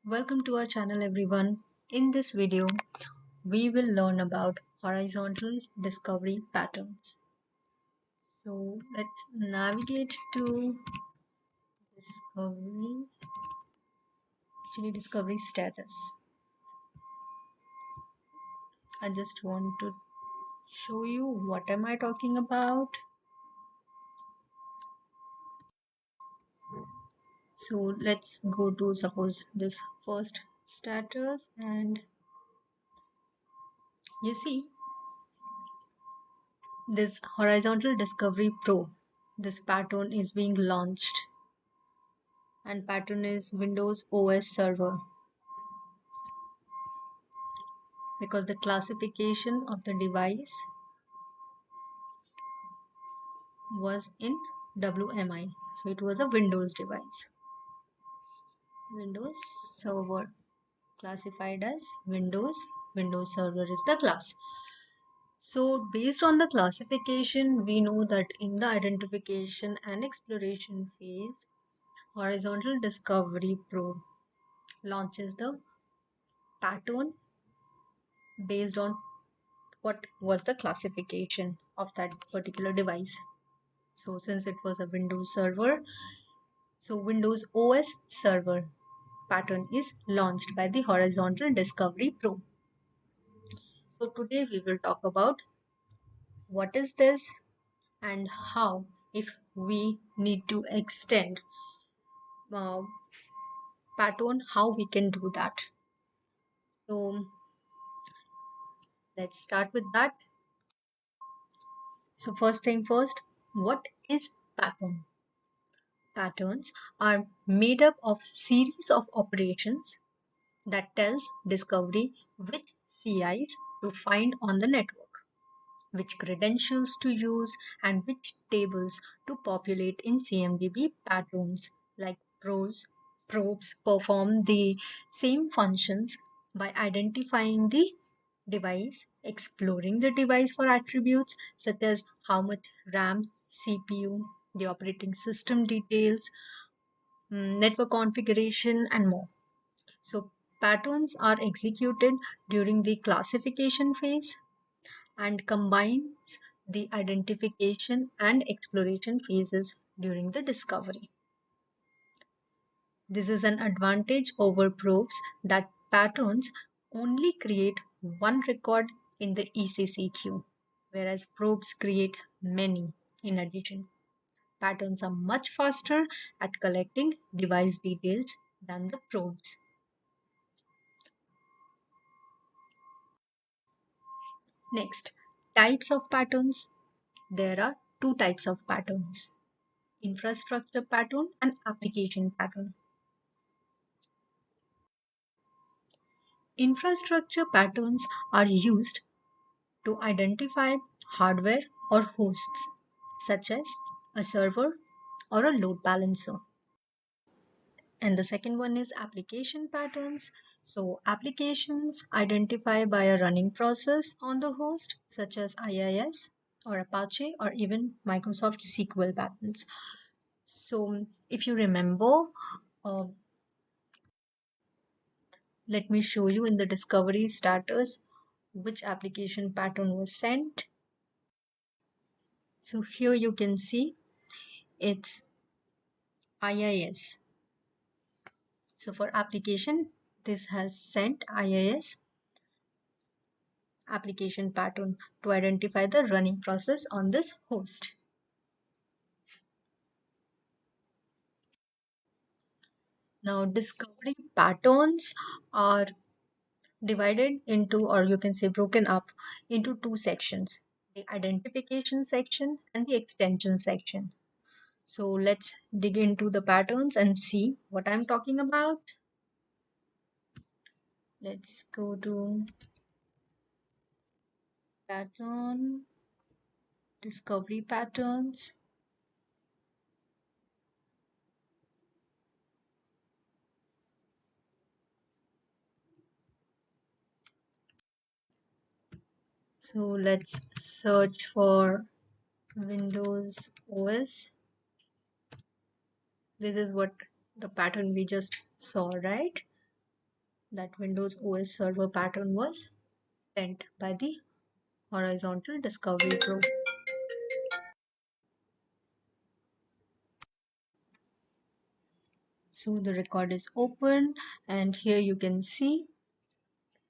Welcome to our channel everyone. In this video, we will learn about horizontal discovery patterns. So let's navigate to discovery status. I just want to show you what am I talking about. So let's go to suppose this first status, and you see this horizontal discovery probe. This pattern is being launched, and pattern is Windows OS server, because the classification of the device was in WMI. So it was a Windows device. Windows server classified as Windows. Windows server is the class. So based on the classification, we know that in the identification and exploration phase, horizontal discovery probe launches the pattern based on what was the classification of that particular device. So since it was a Windows server, so Windows OS server pattern is launched by the horizontal discovery probe. So today we will talk about what is this and how, if we need to extend uh, pattern, how we can do that. So let's start with that. So first thing first, what is pattern? Patterns are made up of series of operations that tells discovery which CIs to find on the network, which credentials to use, and which tables to populate in CMDB. Patterns like probes perform the same functions by identifying the device, exploring the device for attributes such as how much RAM, CPU, the operating system details, network configuration, and more. So patterns are executed during the classification phase and combines the identification and exploration phases during the discovery. This is an advantage over probes that patterns only create one record in the ECC queue, whereas probes create many in addition. Patterns are much faster at collecting device details than the probes. Next, types of patterns. There are two types of patterns: infrastructure pattern and application pattern. Infrastructure patterns are used to identify hardware or hosts, such as a server or a load balancer. And the second one is application patterns. So applications identify by a running process on the host, such as IIS or Apache or even Microsoft SQL patterns. So if you remember, uh, let me show you in the discovery status which application pattern was sent. So here you can see it's IIS. So for application, this has sent IIS application pattern to identify the running process on this host. Now discovery patterns are divided into, or you can say broken up into two sections: the identification section and the extension section. So let's dig into the patterns and see what I'm talking about. Let's go to pattern, discovery patterns. So let's search for Windows OS. This is what the pattern we just saw, right? that Windows OS server pattern was sent by the horizontal discovery probe. So the record is open, and here you can see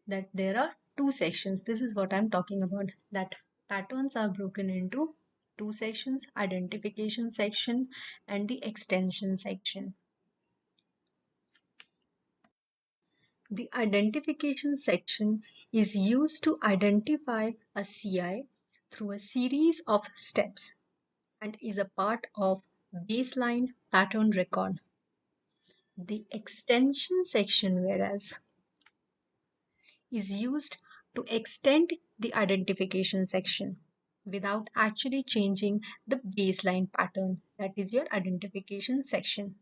that there are two sections. This is what I'm talking about, that patterns are broken into two sections: identification section and the extension section. The identification section is used to identify a CI through a series of steps and is a part of baseline pattern record. The extension section, whereas, is used to extend the identification section without actually changing the baseline pattern, that is your identification section.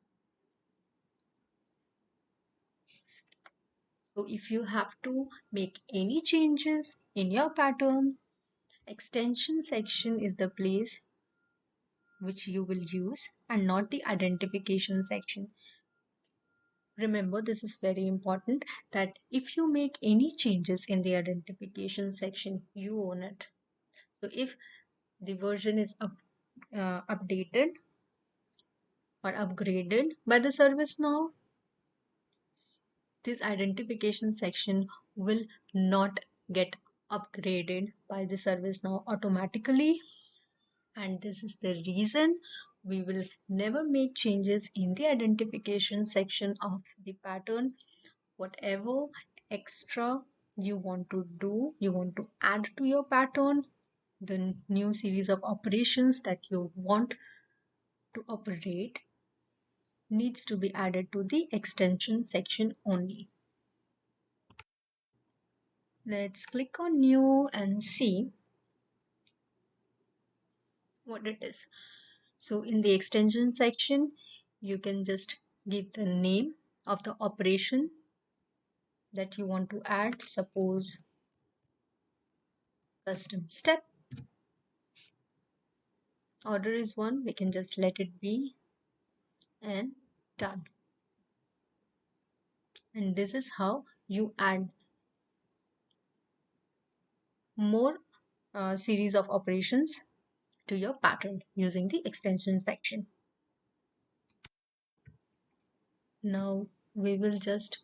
So if you have to make any changes in your pattern, extension section is the place which you will use and not the identification section. Remember, this is very important, that if you make any changes in the identification section, you own it. So if the version is updated or upgraded by the ServiceNow, this identification section will not get upgraded by the ServiceNow automatically. And this is the reason we will never make changes in the identification section of the pattern. Whatever extra you want to do, you want to add to your pattern, the new series of operations that you want to operate, needs to be added to the extension section only. Let's click on new and see what it is. So in the extension section, you can just give the name of the operation that you want to add. Suppose custom step. Order is 1, we can just let it be, and done. And this is how you add more series of operations to your pattern using the extension section. Now we will just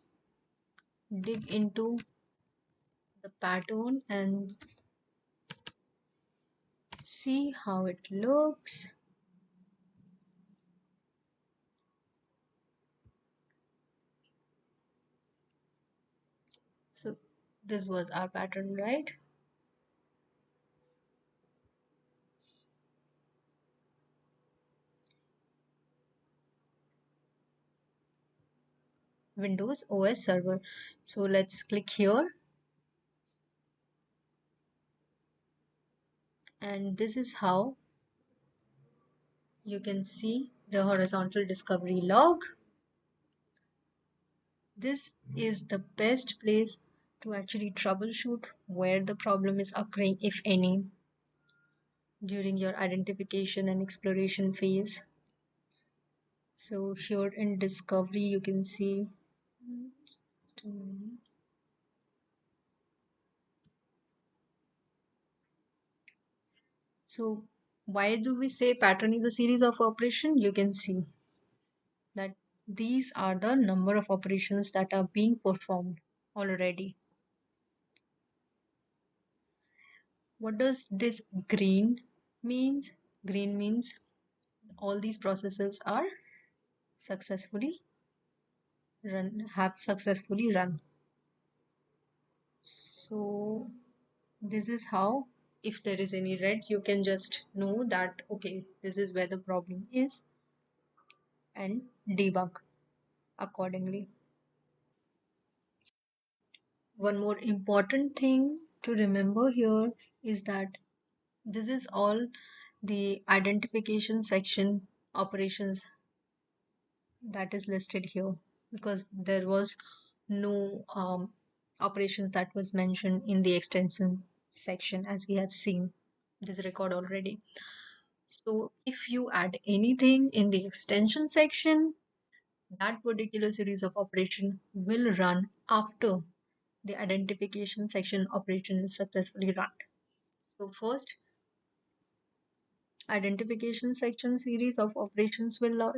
dig into the pattern and see how it looks. So this was our pattern, right? Windows OS server. So let's click here, and this is how you can see the horizontal discovery log. This is the best place to actually troubleshoot where the problem is occurring, if any, during your identification and exploration phase. So here in discovery, you can see, just a minute. So why do we say pattern is a series of operation? You can see that these are the number of operations that are being performed already. What does this green means? Green means all these processes are have successfully run. So this is how, if there is any red, you can just know that okay, this is where the problem is, and debug accordingly. One more important thing to remember here is that this is all the identification section operations that is listed here, because there was no operations that was mentioned in the extension section, as we have seen this record already. So if you add anything in the extension section, that particular series of operation will run after the identification section operation is successfully run. So first, identification section series of operations will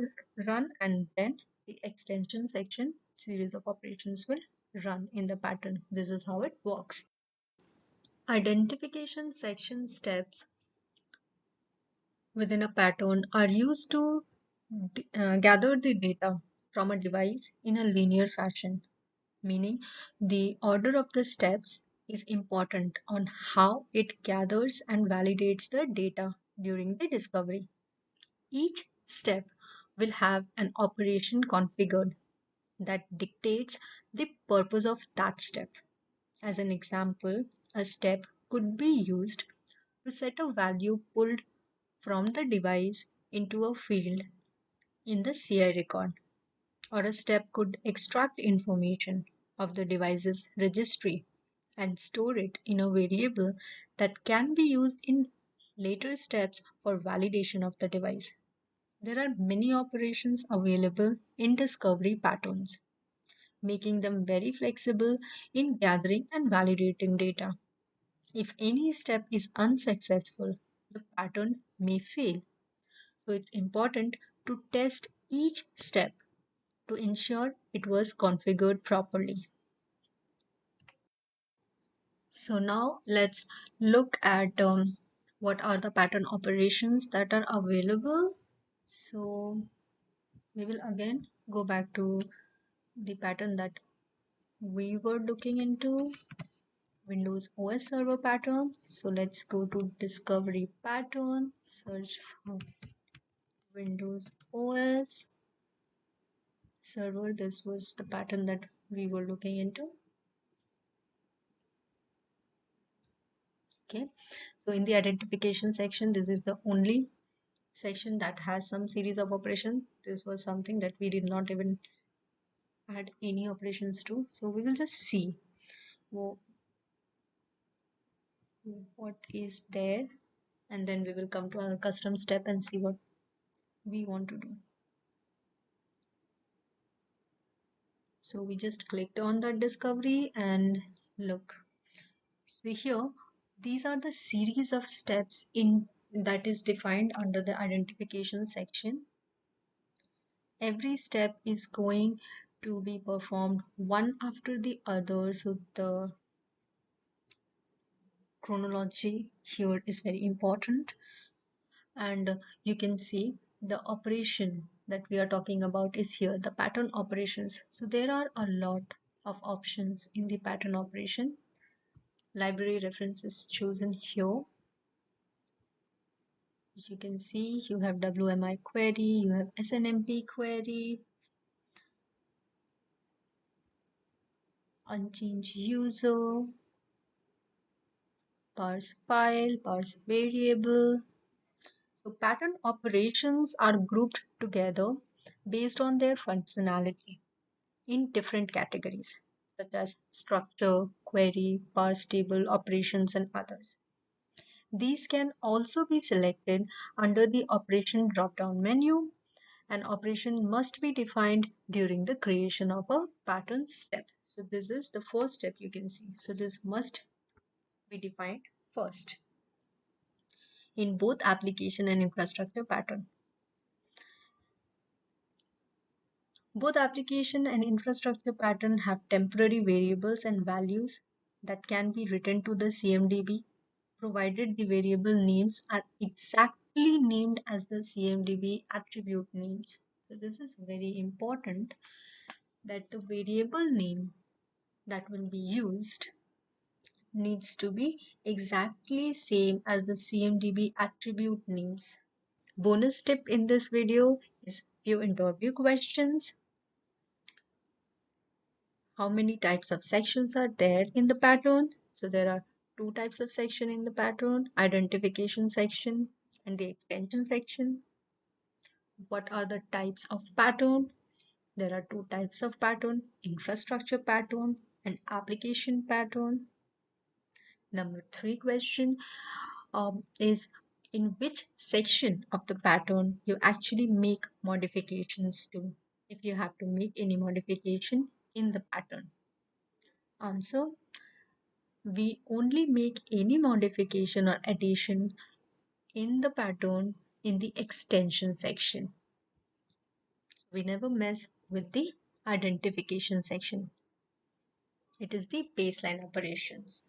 run, and then the extension section series of operations will run in the pattern. This is how it works. Identification section steps within a pattern are used to gather the data from a device in a linear fashion, meaning the order of the steps is important on how it gathers and validates the data during the discovery. Each step will have an operation configured that dictates the purpose of that step. As an example, a step could be used to set a value pulled from the device into a field in the CI record, or a step could extract information of the device's registry and store it in a variable that can be used in later steps for validation of the device. There are many operations available in discovery patterns, making them very flexible in gathering and validating data. If any step is unsuccessful, the pattern may fail. So it's important to test each step to ensure it was configured properly. So now let's look at what are the pattern operations that are available. So we will again go back to the pattern that we were looking into, Windows OS server pattern. So let's go to discovery pattern, search for Windows OS server. This was the pattern that we were looking into. Okay, so in the identification section, this is the only section that has some series of operation. This was something that we did not even add any operations to. So we will just see what is there, and then we will come to our custom step and see what we want to do. So we just clicked on that discovery and look. So here, these are the series of steps in that is defined under the identification section. Every step is going to be performed one after the other. So the chronology here is very important, and you can see the operation that we are talking about is here, the pattern operations. So there are a lot of options in the pattern operation. Library references chosen here. As you can see, you have WMI query, you have SNMP query, unchanged user, parse file, parse variable. So pattern operations are grouped together based on their functionality in different categories, such as structure, query, parse table, operations, and others. These can also be selected under the operation drop-down menu. An operation must be defined during the creation of a pattern step. So this is the first step you can see. So this must be defined first in both application and infrastructure pattern. Both application and infrastructure pattern have temporary variables and values that can be written to the CMDB, provided the variable names are exactly named as the CMDB attribute names. So this is very important that the variable name that will be used needs to be exactly same as the CMDB attribute names. Bonus tip in this video is few interview questions. How many types of sections are there in the pattern? So there are two types of section in the pattern, identification section and the extension section. What are the types of pattern? There are two types of pattern, infrastructure pattern and application pattern. Number 3 question is in which section of the pattern you actually make modifications to. if you have to make any modification in the pattern. Answer: we only make any modification or addition in the pattern in the extension section. We never mess with the identification section. It is the baseline operations.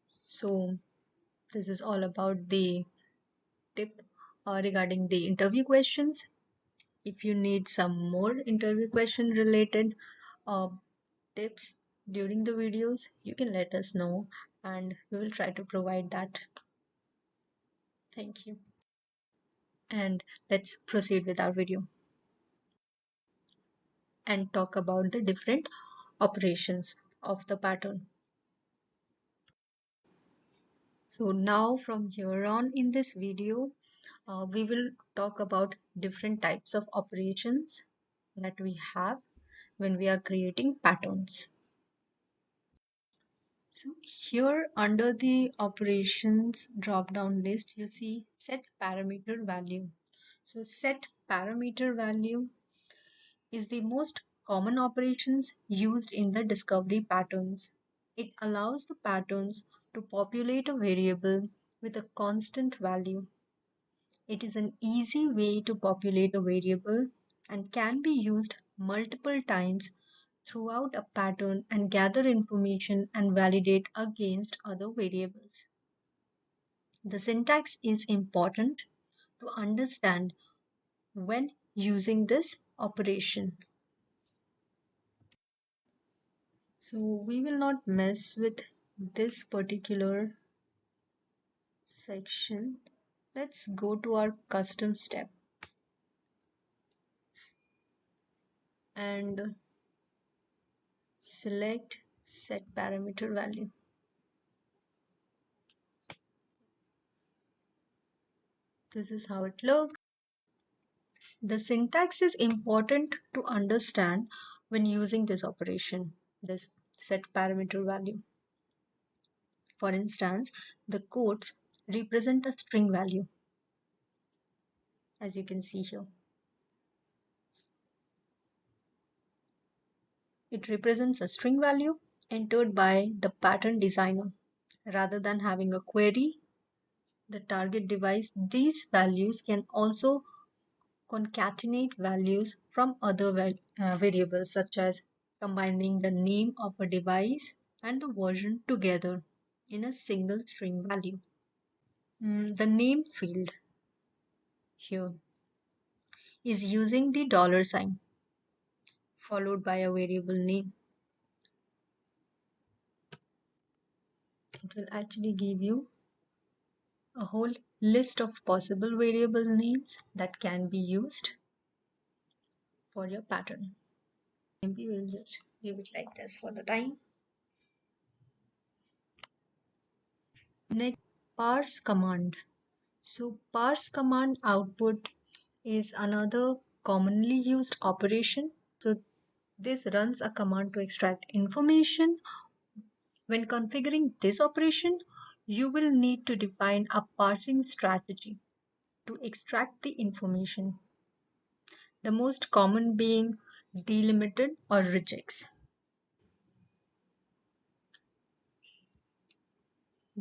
So this is all about the tip regarding the interview questions. If you need some more interview question related uh, tips during the videos, you can let us know and we will try to provide that. Thank you. And let's proceed with our video and talk about the different operations of the pattern. So now from here on in this video, we will talk about different types of operations that we have when we are creating patterns. So here under the operations drop down list, you see set parameter value. So set parameter value is the most common operations used in the discovery patterns. It allows the patterns to populate a variable with a constant value. It is an easy way to populate a variable and can be used multiple times throughout a pattern and gather information and validate against other variables. The syntax is important to understand when using this operation. So we will not mess with this particular section. Let's go to our custom step and select set parameter value. This is how it looks. The syntax is important to understand when using this operation, this set parameter value. For instance, the quotes represent a string value, as you can see here. It represents a string value entered by the pattern designer. Rather than having a query, the target device, these values can also concatenate values from other variables, such as combining the name of a device and the version together in a single string value. The name field here is using the $sign followed by a variable name. It will actually give you a whole list of possible variable names that can be used for your pattern. Maybe we'll just leave it like this for the time. Next, parse command. So parse command output is another commonly used operation. So this runs a command to extract information. When configuring this operation, you will need to define a parsing strategy to extract the information. The most common being delimited or regex.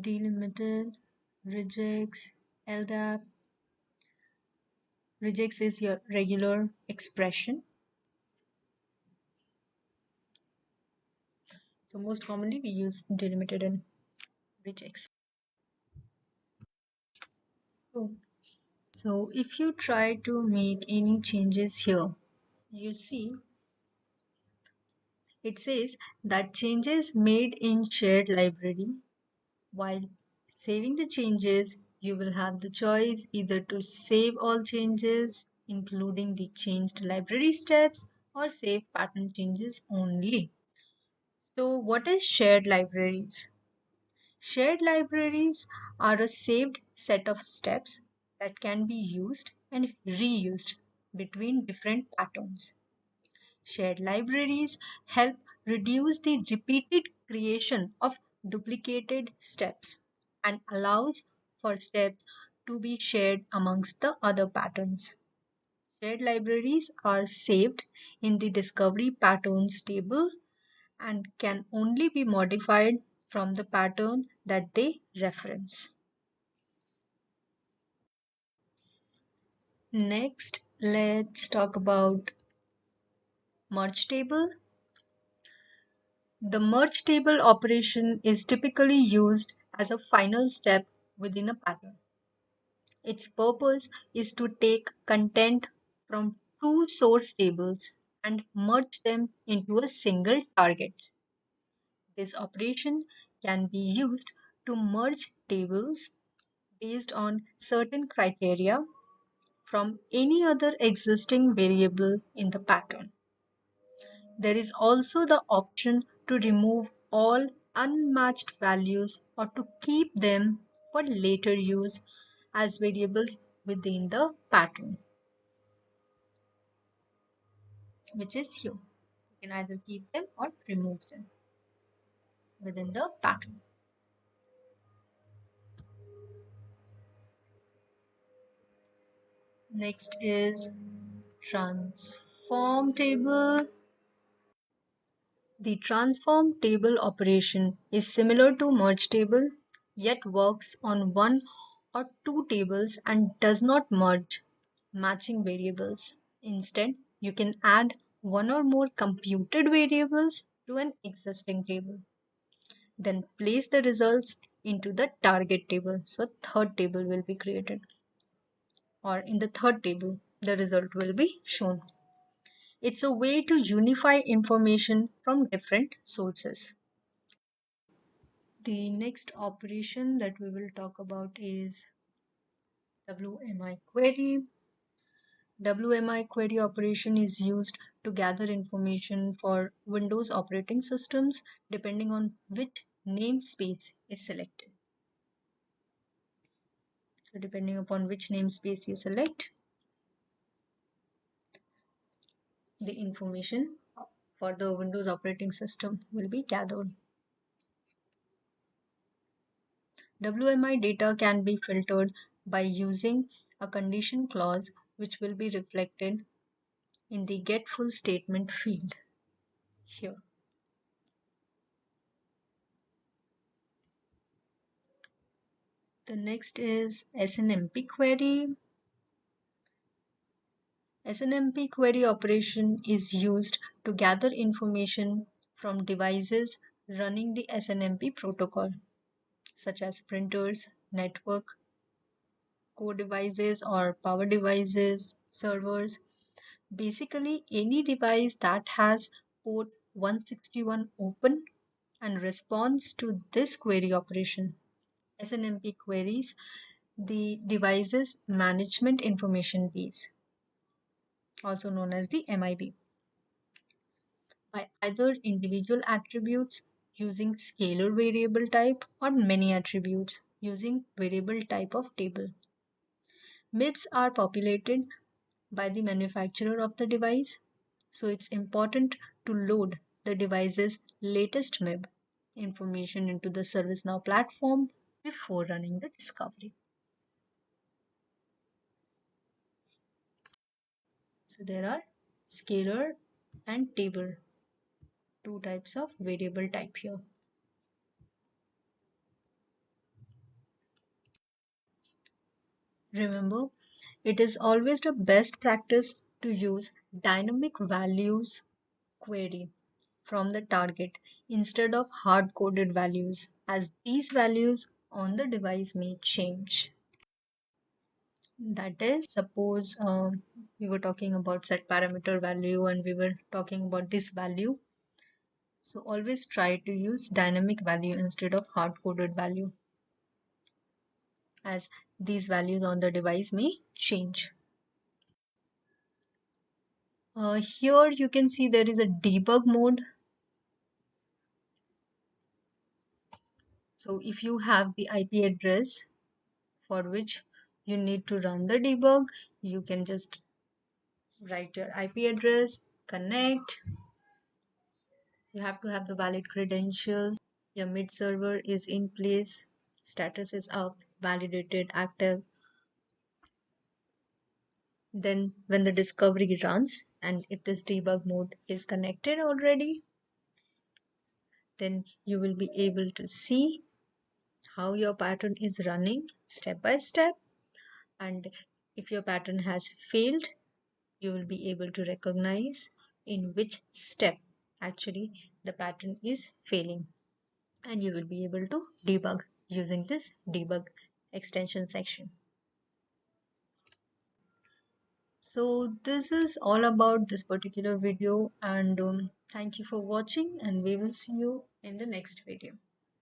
Delimited, regex, LDAP. Regex is your regular expression. So most commonly we use delimited and regex. So if you try to make any changes here, you see it says that changes made in shared library. While saving the changes, you will have the choice either to save all changes, including the changed library steps, or save pattern changes only. So what is shared libraries? Shared libraries are a saved set of steps that can be used and reused between different patterns. Shared libraries help reduce the repeated creation of duplicated steps and allows for steps to be shared amongst the other patterns. Shared libraries are saved in the discovery patterns table and can only be modified from the pattern that they reference. Next, let's talk about merge table. The merge table operation is typically used as a final step within a pattern. Its purpose is to take content from two source tables and merge them into a single target. This operation can be used to merge tables based on certain criteria from any other existing variable in the pattern. There is also the option to remove all unmatched values or to keep them for later use as variables within the pattern, which is here. You can either keep them or remove them within the pattern. Next is transform table. The transform table operation is similar to merge table, yet works on one or two tables and does not merge matching variables. Instead, you can add one or more computed variables to an existing table. Then place the results into the target table. So third table will be created, or in the third table, the result will be shown. It's a way to unify information from different sources. The next operation that we will talk about is WMI query. WMI query operation is used to gather information for Windows operating systems depending on which namespace is selected. So depending upon which namespace you select, the information for the Windows operating system will be gathered. WMI data can be filtered by using a condition clause which will be reflected in the get full statement field here. The next is SNMP query. SNMP query operation is used to gather information from devices running the SNMP protocol, such as printers, network, core devices or power devices, servers. Basically, any device that has port 161 open and responds to this query operation. SNMP queries the device's management information base, also known as the MIB, by either individual attributes using scalar variable type or many attributes using variable type of table. MIBs are populated by the manufacturer of the device, so it's important to load the device's latest MIB information into the ServiceNow platform before running the discovery. So there are scalar and table, two types of variable type here. Remember, it is always the best practice to use dynamic values query from the target instead of hard-coded values, as these values on the device may change. That is, suppose we were talking about set parameter value and we were talking about this value. So always try to use dynamic value instead of hard-coded value, as these values on the device may change. Here you can see there is a debug mode. So if you have the IP address for which you need to run the debug, you can just write your IP address, connect. You have to have the valid credentials. Your mid server is in place, status is up, validated, active. Then when the discovery runs, and if this debug mode is connected already, then you will be able to see how your pattern is running step by step. And if your pattern has failed, you will be able to recognize in which step actually the pattern is failing. And you will be able to debug using this debug extension section. So this is all about this particular video, and thank you for watching, and we will see you in the next video.